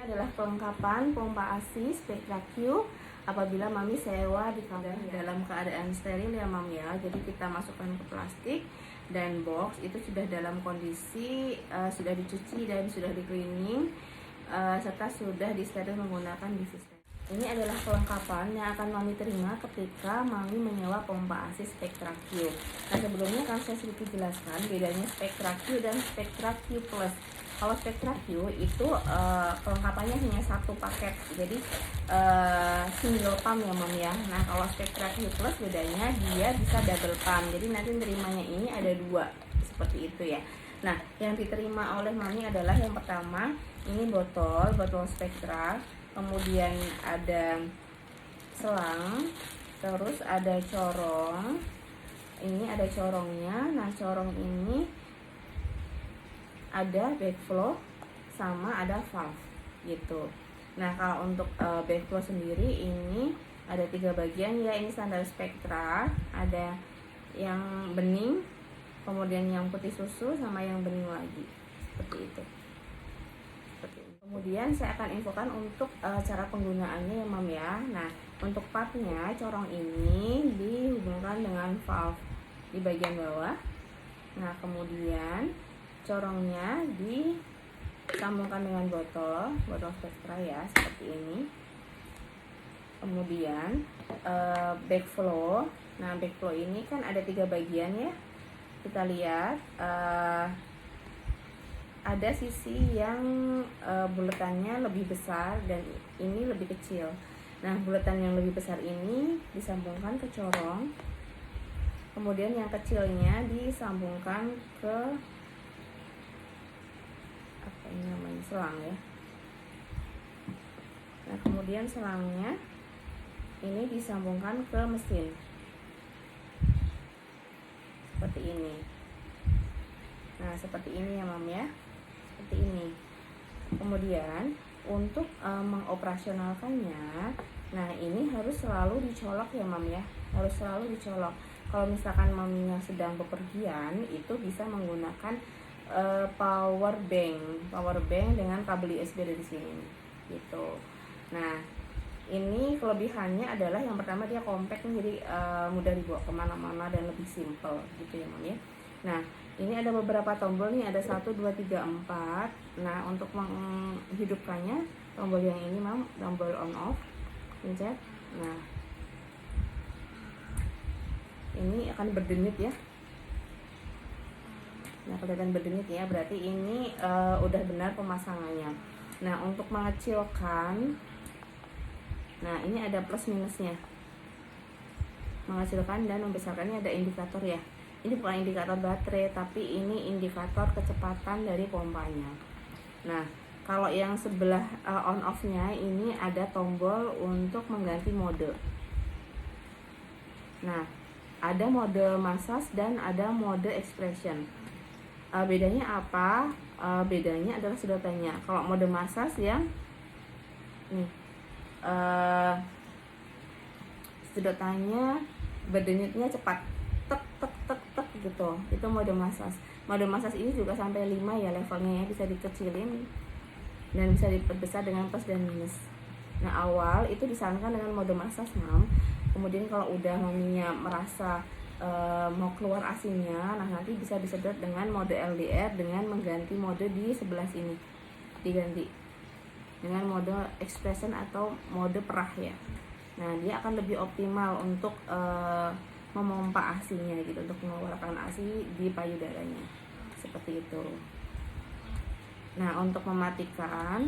adalah kelengkapan pompa ASI Spectra Q apabila mami sewa di kampung dalam keadaan steril ya mami ya. Jadi kita masukkan ke plastik dan box itu sudah dalam kondisi sudah dicuci dan sudah di cleaning serta sudah disteril menggunakan BV steril. Ini adalah kelengkapan yang akan mami terima ketika mami menyewa pompa ASI Spectra Q. Nah, sebelumnya akan saya sedikit jelaskan bedanya Spectra Q dan Spectra Q Plus. Kalau Spectra Q itu kelengkapannya hanya satu paket, jadi single pump ya mami ya. Nah, kalau Spectra Q Plus bedanya dia bisa double pump, jadi nanti terimanya ini ada dua seperti itu ya. Nah, yang diterima oleh mami adalah yang pertama ini botol Spectra, kemudian ada selang, terus ada corong. Ini ada corongnya. Nah, corong ini ada backflow sama ada valve gitu. Nah, kalau untuk backflow sendiri ini ada 3 bagian ya. Ini standar Spectra, ada yang bening, kemudian yang putih susu, sama yang bening lagi seperti itu. Kemudian saya akan infokan untuk cara penggunaannya ya mam ya. Nah, untuk partnya corong ini dihubungkan dengan valve di bagian bawah. Nah, kemudian corongnya disambungkan dengan botol Spectra ya, seperti ini. Kemudian backflow. Nah, backflow ini kan ada 3 bagian ya. Kita lihat ada sisi yang buletannya lebih besar dan ini lebih kecil. Nah, bulatan yang lebih besar ini disambungkan ke corong. Kemudian yang kecilnya disambungkan ke ini namanya selang ya. Nah, kemudian selangnya ini disambungkan ke mesin seperti ini. Nah, seperti ini ya mam ya, seperti ini. Kemudian untuk mengoperasionalkannya, nah ini harus selalu dicolok ya mam ya, harus selalu dicolok. Kalau misalkan maminya sedang bepergian, itu bisa menggunakan power bank dengan kabel USB dari sini gitu. Nah, ini kelebihannya adalah yang pertama dia compact, jadi mudah dibawa kemana-mana dan lebih simple gitu ya mam ya. Nah, ini ada beberapa tombol nih, ada 1, 2, 3, 4. Nah, untuk menghidupkannya tombol yang ini mam, tombol on off, pencet. Nah, ini akan berdenyut ya. Nah, kelihatan berdenyut ya, berarti ini udah benar pemasangannya. Nah, untuk mengecilkan, nah ini ada plus minusnya. Mengecilkan dan membesarkannya ada indikator ya. Ini bukan indikator baterai, tapi ini indikator kecepatan dari pompanya. Nah, kalau yang sebelah on off-nya ini ada tombol untuk mengganti mode. Nah, ada mode massage dan ada mode expression. Bedanya apa? Bedanya adalah sedotannya. Kalau mode massage yang nih sedotannya berdenyutnya cepat, tek tek tek tek gitu. Itu mode massage. Mode massage ini juga sampai 5 ya levelnya ya, bisa dikecilin dan bisa diperbesar dengan plus dan minus. Nah, awal itu disarankan dengan mode massage mam. Kemudian kalau udah maminya merasa mau keluar asinnya, nah nanti bisa disedot dengan mode LDR dengan mengganti mode di sebelah sini, diganti dengan mode expression atau mode perah ya. Nah, dia akan lebih optimal untuk memompa asinya gitu, untuk mengeluarkan asi di payudaranya seperti itu. Nah, untuk mematikan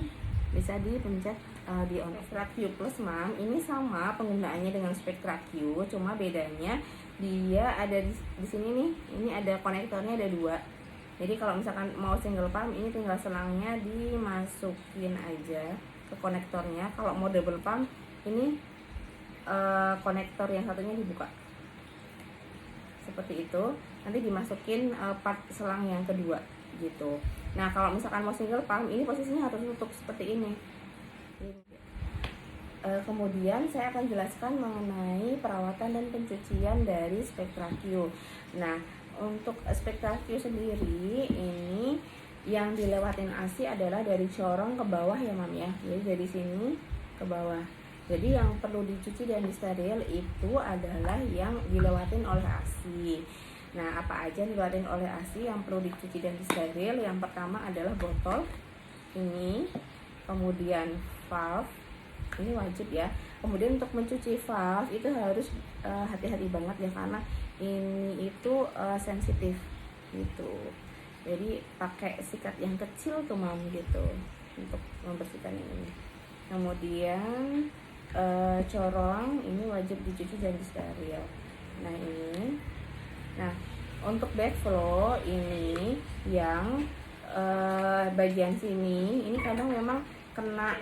bisa dipencet di on. Spectra Q Plus mam, ini sama penggunaannya dengan Spectra Q, cuma bedanya dia ada di sini nih, ini ada konektornya, ada 2. Jadi kalau misalkan mau single pump, ini tinggal selangnya dimasukin aja ke konektornya. Kalau mau double pump, ini konektor yang satunya dibuka seperti itu, nanti dimasukin part selang yang kedua gitu. Nah, kalau misalkan mau single pump, ini posisinya harus tutup seperti ini. Kemudian saya akan jelaskan mengenai perawatan dan pencucian dari Spectra Q. Nah, untuk Spectra Q sendiri ini yang dilewatin ASI adalah dari corong ke bawah ya mam ya, jadi dari sini ke bawah. Jadi yang perlu dicuci dan disteril itu adalah yang dilewatin oleh ASI. Nah, apa aja yang dilewatin oleh ASI yang perlu dicuci dan disteril? Yang pertama adalah botol ini, kemudian valve, ini wajib ya. Kemudian untuk mencuci valve itu harus hati-hati banget ya, karena ini itu sensitif gitu. Jadi pakai sikat yang kecil tuh mam gitu untuk membersihkan ini. Kemudian corong ini wajib dicuci dan disteril. Nah ini, nah untuk backflow ini yang bagian sini ini kadang memang kena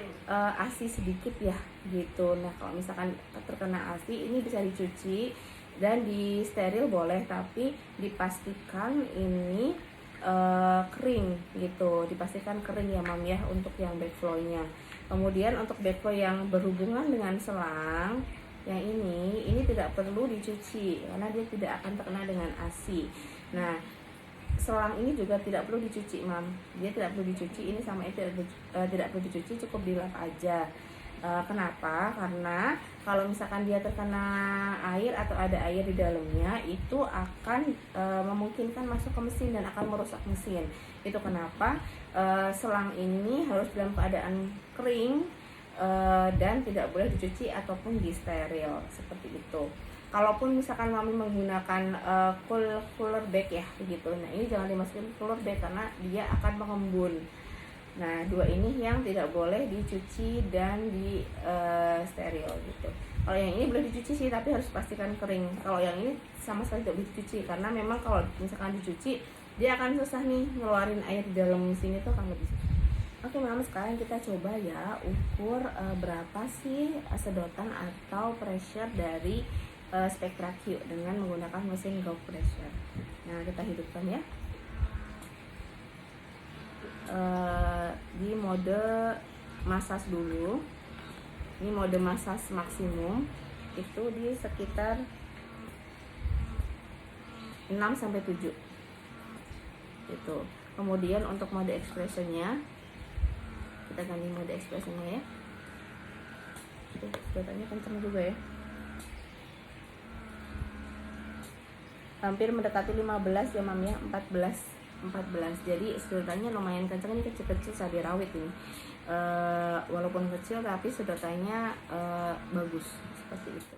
ASI sedikit ya gitu. Nah kalau misalkan terkena ASI ini bisa dicuci dan disteril boleh, tapi dipastikan ini kering gitu, dipastikan kering ya mam ya untuk yang backflow-nya. Kemudian untuk backflow yang berhubungan dengan selang yang ini tidak perlu dicuci karena dia tidak akan terkena dengan ASI. Nah selang ini juga tidak perlu dicuci mam, dia tidak perlu dicuci, ini sama itu tidak perlu dicuci, cukup dilap aja. Kenapa? Karena kalau misalkan dia terkena air atau ada air di dalamnya, itu akan memungkinkan masuk ke mesin dan akan merusak mesin. Itu kenapa selang ini harus dalam keadaan kering dan tidak boleh dicuci ataupun disteril seperti itu. Kalaupun misalkan mami menggunakan cooler bag ya begitu, nah ini jangan dimasukin cooler bag karena dia akan mengembun. Nah dua ini yang tidak boleh dicuci dan di steril gitu. Kalau yang ini boleh dicuci sih, tapi harus pastikan kering. Kalau yang ini sama sekali tidak boleh dicuci karena memang kalau misalkan dicuci dia akan susah nih ngeluarin air di dalam sini tuh akan lebih susah. Oke mam, sekarang kita coba ya ukur berapa sih sedotan atau pressure dari Spectra Q dengan menggunakan mesin Gauge Pressure. Nah kita hidupkan ya di mode massage dulu. Ini mode massage maksimum itu di sekitar 6-7 gitu. Kemudian untuk mode expressionnya kita ganti mode expressionnya ya. Sedotannya kenceng juga ya, hampir mendekati 15 ya mam ya, 14. Jadi sedotannya lumayan kenceng, ini kecil-kecil cabai rawit ini. Walaupun kecil tapi sedotannya bagus seperti itu.